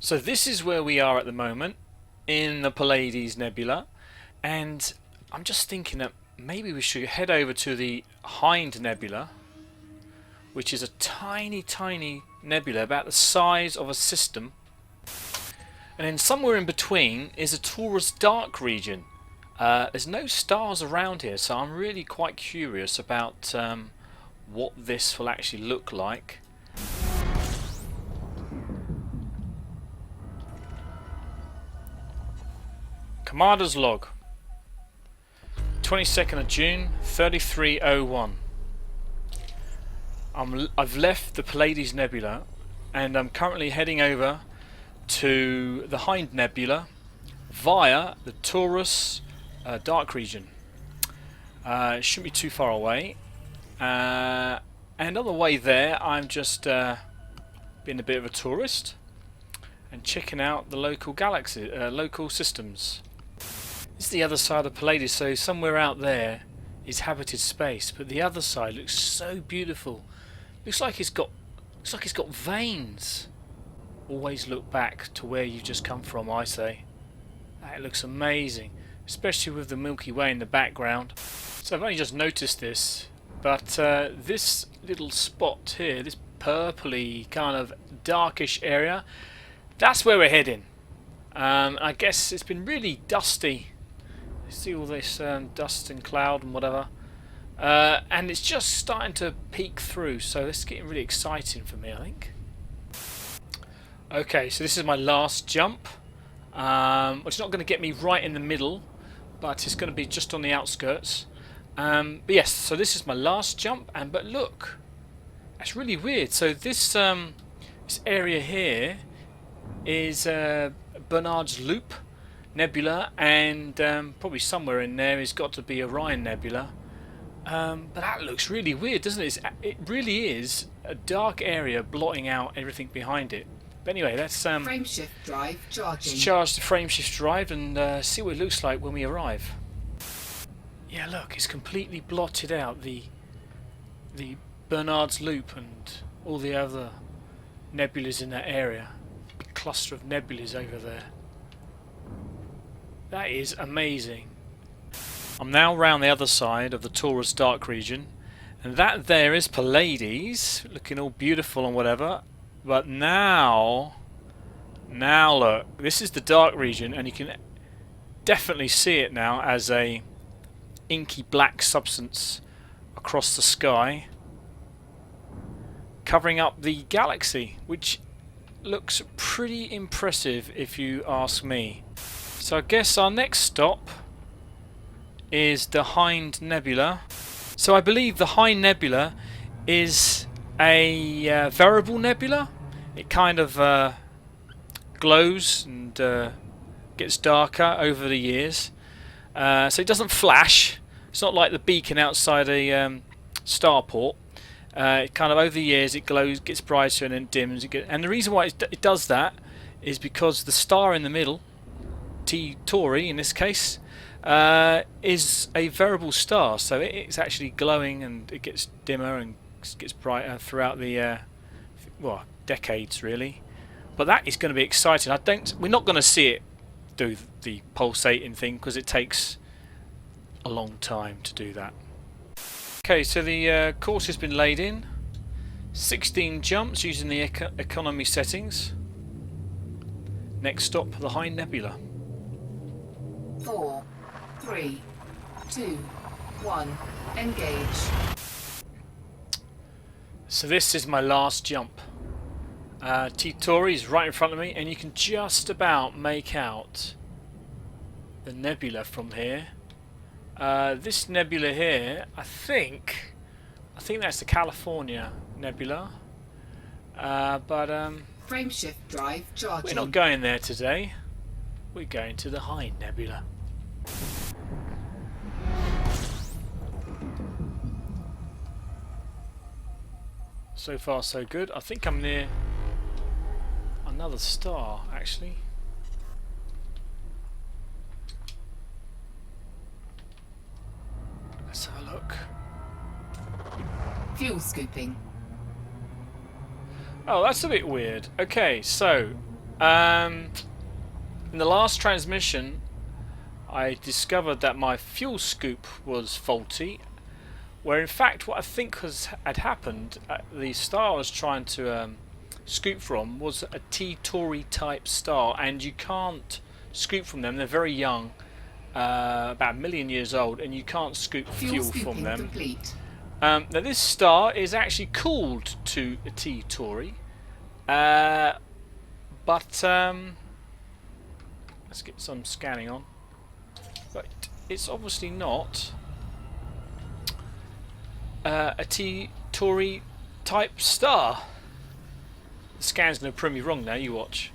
So this is where we are at the moment, in the Pleiades Nebula, and I'm just thinking that maybe we should head over to the Hind Nebula, which is a tiny nebula about the size of a system, and then somewhere in between is a Taurus Dark Region. There's no stars around here, so I'm really quite curious about what this will actually look like. Commander's log, 22nd of June, 3301. I've left the Pleiades Nebula and I'm currently heading over to the Hind Nebula via the Taurus Dark Region. It shouldn't be too far away. And on the way there, I'm just being a bit of a tourist and checking out the local galaxy, local systems. This is the other side of Pleiades, so somewhere out there is habited space, but the other side looks so beautiful. Looks like it's got veins. Always look back to where you've just come from, I say. It looks amazing, especially with the Milky Way in the background. So I've only just noticed this, but this little spot here, this purpley kind of darkish area, that's where we're heading. I guess it's been really dusty. See all this dust and cloud and whatever, and it's just starting to peek through, so this is getting really exciting for me, I think. Okay, so this is my last jump, which is not going to get me right in the middle, but it's going to be just on the outskirts. But yes, so this is my last jump, but look, that's really weird. So this this area here is Bernard's Loop Nebula, and probably somewhere in there has got to be Orion Nebula, but that looks really weird, doesn't it? It really is a dark area blotting out everything behind it. But anyway, let's frameshift drive charging. Let's charge the frameshift drive and see what it looks like when we arrive. Yeah, look, it's completely blotted out the Bernard's Loop and all the other nebulas in that area. Big cluster of nebulas over there. That is amazing. I'm now round the other side of the Taurus Dark Region, and that there is Pleiades, looking all beautiful and whatever. But now look, this is the Dark Region, and you can definitely see it now as a inky black substance across the sky, covering up the galaxy, which looks pretty impressive if you ask me. So I guess our next stop is the Hind Nebula. So I believe the Hind Nebula is a variable nebula. It kind of glows and gets darker over the years. So it doesn't flash. It's not like the beacon outside a starport. It kind of over the years it glows, gets brighter and then dims. And the reason why it does that is because the star in the middle, T Tauri in this case, is a variable star, so it's actually glowing and it gets dimmer and gets brighter throughout the well, decades really. But that is going to be exciting. We're not going to see it do the pulsating thing because it takes a long time to do that. Okay, so the course has been laid in. 16 jumps using the economy settings. Next stop, the Hind Nebula. 4, 3, 2, 1, engage. So this is my last jump. T Tauri is right in front of me, and you can just about make out the nebula from here. This nebula here, I think that's the California Nebula. But frameshift drive charging. we're not going there today. We're going to the Hind Nebula. So far so good. I think I'm near another star actually. Let's have a look. Fuel scooping. Oh, that's a bit weird. Okay, so In the last transmission, I discovered that my fuel scoop was faulty, where in fact what I think had happened, the star I was trying to scoop from was a T-Tauri type star, and you can't scoop from them. They're very young, about 1 million years old, and you can't scoop fuel from them. Complete. Now this star is actually cooled to a T-Tauri, but let's get some scanning on. But it's obviously not a T-Tauri type star. The scan's going to prove me wrong now, you watch.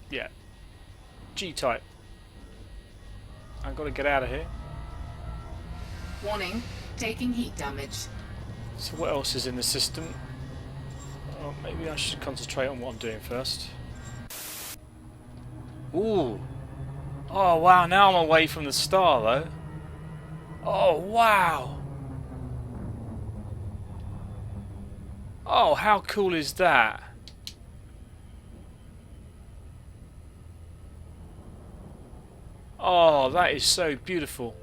Yeah. G-type. I've got to get out of here. Warning, taking heat damage. So what else is in the system? Oh, maybe I should concentrate on what I'm doing first. Ooh. Oh wow, now I'm away from the star though. Oh wow. Oh, how cool is that? Oh, that is so beautiful.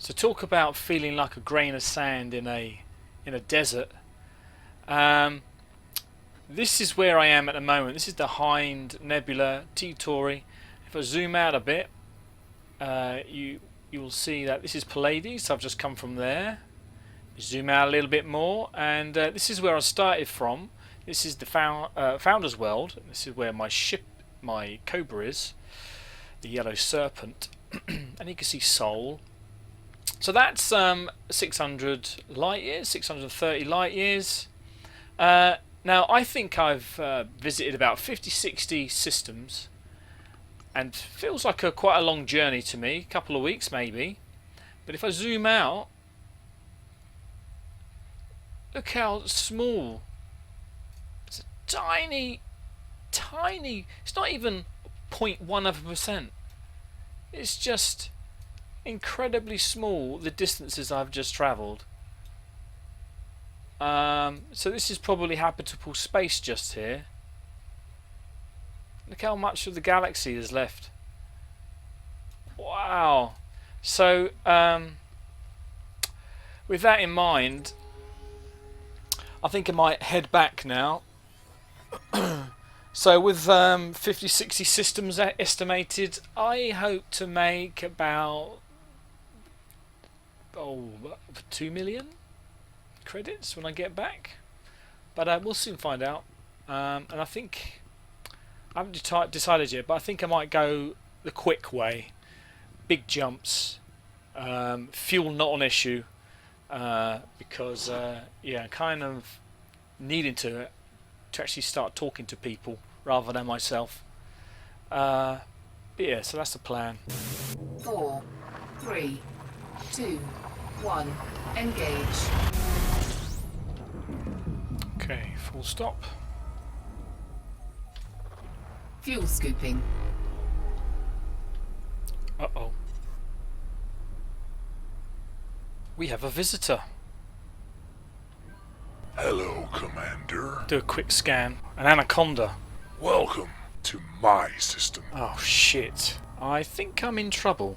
So talk about feeling like a grain of sand in a desert. This is where I am at the moment. This is the Hind Nebula T-Tauri. If I zoom out a bit, you will see that this is Pleiades. I've just come from there. Zoom out a little bit more, and this is where I started from. This is the Founder's World. This is where my ship, my Cobra, is, the Yellow Serpent, and you can see Sol. So that's 600 light years, 630 light years. Now I think I've visited about 50-60 systems, and feels like quite a long journey to me, a couple of weeks maybe. But if I zoom out, look how small. It's a tiny, it's not even 0.1%. It's just incredibly small, the distances I've just travelled. So this is probably habitable space just here. Look how much of the galaxy is left. Wow. So with that in mind, I think I might head back now. So with 50-60 systems estimated, I hope to make about 2 million credits when I get back, but we'll soon find out. And I think I haven't decided yet, but I think I might go the quick way. Big jumps, fuel not an issue, because yeah, kind of needing to actually start talking to people rather than myself. But yeah, so that's the plan. 4, 3, 2, 1, engage. Okay, full stop. Fuel scooping. Uh-oh. We have a visitor. Hello, Commander. Do a quick scan. An anaconda. Welcome to my system. Oh shit. I think I'm in trouble.